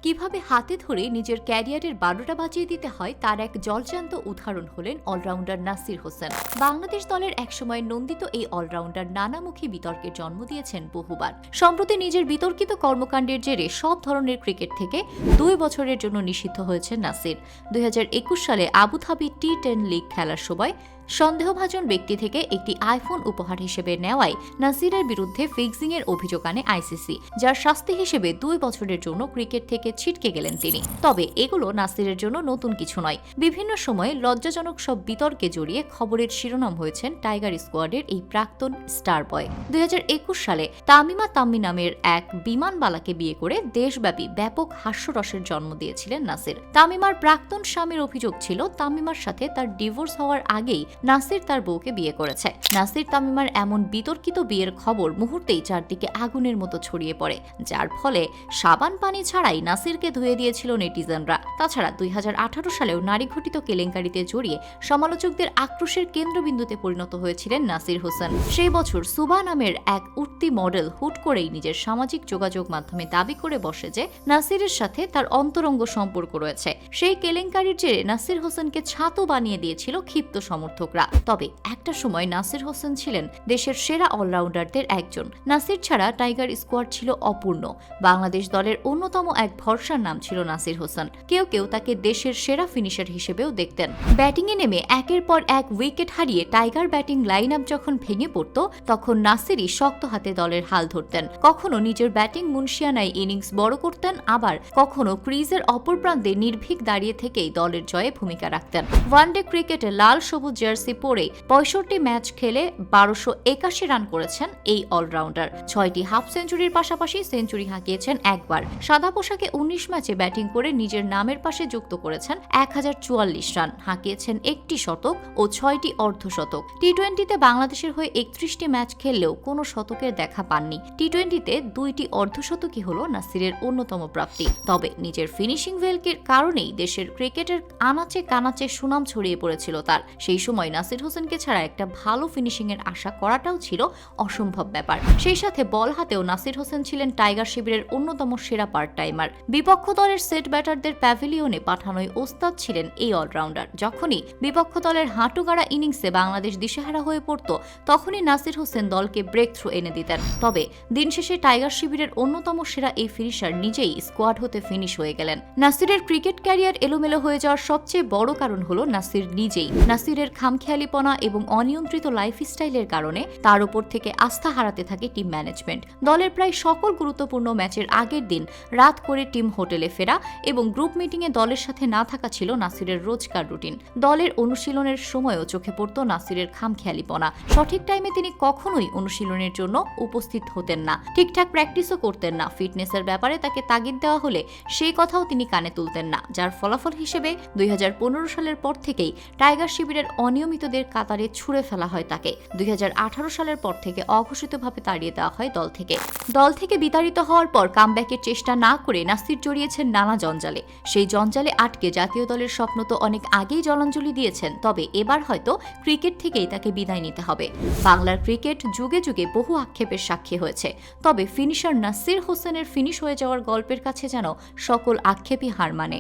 কিভাবে হাতে ধরে নিজের ক্যারিয়ারের ১২টা বাজিয়ে দিতে হয় তার এক জলজান্ত উদাহরণ হলেন অলরাউন্ডার নাসির হোসেন। বাংলাদেশ দলের একসময় নন্দিত এই অলরাউন্ডার নানামুখী বিতর্কের জন্ম দিয়েছেন বহুবার। সম্প্রতি নিজের বিতর্কিত কর্মকাণ্ডের জেরে সব ধরনের ক্রিকেট থেকে ২ বছরের জন্য নিষিদ্ধ হয়েছেন নাসির। ২০২১ সালে আবুধাবি টি10 লিগ খেলার সময় সন্দেহভাজন ব্যক্তি থেকে একটি আইফোন উপহার হিসেবে নেওয়ায় নাসিরের বিরুদ্ধে ফিক্সিংয়ের অভিযোগ আনে আইসিসি, যার শাস্তি হিসেবে ২ বছরের জন্য ক্রিকেট থেকে ছিটকে গেলেন তিনি। তবে এগুলো নাসিরের জন্য নতুন কিছু নয়। বিভিন্ন সময়ে লজ্জাজনক সব বিতর্কে জড়িয়ে খবরের শিরোনাম হয়েছেন টাইগার স্কোয়াডের এই প্রাক্তন স্টার বয়। ২০২১ সালে তামিমা তাম্মি নামের এক বিমানবালাকে বিয়ে করে দেশব্যাপী ব্যাপক হাস্যরসের জন্ম দিয়েছিলেন নাসির। তামিমার প্রাক্তন স্বামীর অভিযোগ ছিল তামিমার সাথে তার ডিভোর্স হওয়ার আগেই নাসির তার বউকে বিয়ে করেছে। নাসির তামিমার এমন বিতর্কিত বিয়ের খবর মুহূর্তেই চারদিকে আগুনের মতো ছড়িয়ে পড়ে, যার ফলে সাবান পানি ছাড়াই নাসিরকে ধুয়ে দিয়েছিল নেটিজেনরা। তাছাড়া ২০১৮ সালেও নারী ঘটিত কেলেঙ্কারিতে জড়িয়ে সমালোচকদের আক্রোশের কেন্দ্রবিন্দুতে পরিণত হয়েছিলেন নাসির হোসেন। সেই বছর সুবা নামের এক উঠতি মডেল হুট করেই নিজের সামাজিক যোগাযোগ মাধ্যমে দাবি করে বসে যে নাসিরের সাথে তার অন্তরঙ্গ সম্পর্ক রয়েছে। সেই কেলেঙ্কারির জেরে নাসির হোসেনকে ছাতু বানিয়ে দিয়েছিল ক্ষিপ্ত সমর্থকরা। তবে একটা সময় নাসির হোসেন ছিলেন দেশের সেরা অলরাউন্ডারদের একজন। নাসির ছাড়া টাইগার স্কোয়াড ছিল অপূর্ণ। বাংলাদেশ দলের অন্যতম এক ভরসার নাম ছিল নাসির হোসেন। কেউ কেউ তাকে দেশের সেরা ফিনিশার হিসেবেও দেখতেন। ব্যাটিংয়ে নেমে একের পর এক উইকেট হারিয়ে টাইগার ব্যাটিং লাইন আপ যখন ভেঙে পড়ত, তখন নাসিরই শক্ত হাতে দলের হাল ধরতেন। কখনো নিজের ব্যাটিং মুনশিয়ানায় ইনিংস বড় করতেন, আবার কখনো ক্রিজের অপর প্রান্তে নির্ভীক দাঁড়িয়ে থেকেই দলের জয়ে ভূমিকা রাখতেন। ওয়ানডে ক্রিকেটে লাল সবুজ জার্সি পরে ৬৫ ম্যাচ খেলে ১২৮১ রান করেছেন এই অলরাউন্ডার। ৬টি হাফ সেঞ্চুরির পাশাপাশি সেঞ্চুরি হাঁকিয়েছেন একবার। সাদা পোশাকে ১৯ ম্যাচে ব্যাটিং করে নিজের নামের পাশে যুক্ত করেছেন ১০৪৪ রান, হাঁকিয়েছেন একটি শতক ও ৬টি অর্ধশতক। টি-20তে বাংলাদেশের হয়ে ৩১টি ম্যাচ খেললেও কোনো শতকের দেখা পাননি। টি-20তে ২টি অর্ধশতকই হল নাসিরের অন্যতম প্রাপ্তি। তবে নিজের ফিনিশিং ভেলকের কারণেই দেশের ক্রিকেটের আনাচে কানাচে সুনাম ছড়িয়ে পড়েছিল তার। সেই সময় নাসির হোসেনকে ছাড়া একটা ভালো ফিনিশিং এর আশা করাটাও ছিল অসম্ভব ব্যাপার। সেই সাথে বল হাতেও নাসির হোসেন ছিলেন টাইগার শিবিরের অন্যতম সেরা পার্ট টাইমার। বিপক্ষ দলের সেট ব্যাটারদের প্যাভিলিয়নে পাঠানোয় ওস্তাদ ছিলেন এই অলরাউন্ডার। যখনই বিপক্ষ দলের হাঁটুগাড়া ইনিংসে বাংলাদেশ দিশেহারা হয়ে পড়ত, তখনই নাসির হোসেন দলকে ব্রেক থ্রু এনে দিতেন। তবে দিন শেষে টাইগার শিবিরের অন্যতম সেরা এই ফিনিশার নিজেই স্কোয়াড হতে ফিনিশ হয়ে গেলেন। নাসিরের ক্রিকেট ক্যারিয়ার এলোমেলো হয়ে যাওয়ার সবচেয়ে বড় কারণ হলো নাসির নিজেই। নাসিরের খামখেয়ালিপনা এবং অনিয়ন্ত্রিত লাইফস্টাইলের কারণে তার উপর থেকে আস্থা হারাতে থাকে টিম ম্যানেজমেন্ট। দলের প্রায় সকল গুরুত্বপূর্ণ ম্যাচের আগের দিন রাত করে টিম হোটেলে ফেরা এবং গ্রুপ মিটিংয়ে দলের সাথে না থাকা ছিল নাসিরের রোজকার রুটিন। দলের অনুশীলনের সময়ও চোখে পড়ত নাসিরের খামখেয়ালিপনা। সঠিক টাইমে তিনি কখনোই অনুশীলনের জন্য উপস্থিত হতেন না, ঠিকঠাক প্র্যাকটিসও করতেন না। ফিটনেসের ব্যাপারে তাকে তাগিদ দেওয়া হলে সেই কথাও তিনি কানে তুলতেন না, যার ফলাফল হিসেবে ২০১৫ সালের পর থেকেই টাইগার শিবিরের অনিয়মিতদের কাতারে ছুড়ে ফেলা হয় তাকে। ২০১৮ সালের পর থেকে অঘোষিতভাবে তাড়িয়ে দেওয়া হয় দল থেকে। দল থেকে বিতাড়িত হওয়ার পর কামব্যাকের চেষ্টা না করে নাসির জড়িয়েছেন নানা জঞ্জালে। সেই জঞ্জালে আটকে জাতীয় দলের স্বপ্ন তো অনেক আগেই জলাঞ্জলি দিয়েছেন। তবে এবার হয়তো ক্রিকেট থেকেই তাকে বিদায় নিতে হবে। বাংলার ক্রিকেট যুগে যুগে বহু আক্ষেপের সাক্ষী হয়েছে, তবে ফিনিশার নাসির হোসেনের ফিনিশ হয়ে যাওয়ার গল্পের কাছে যেন সকল আক্ষেপই হার মানে।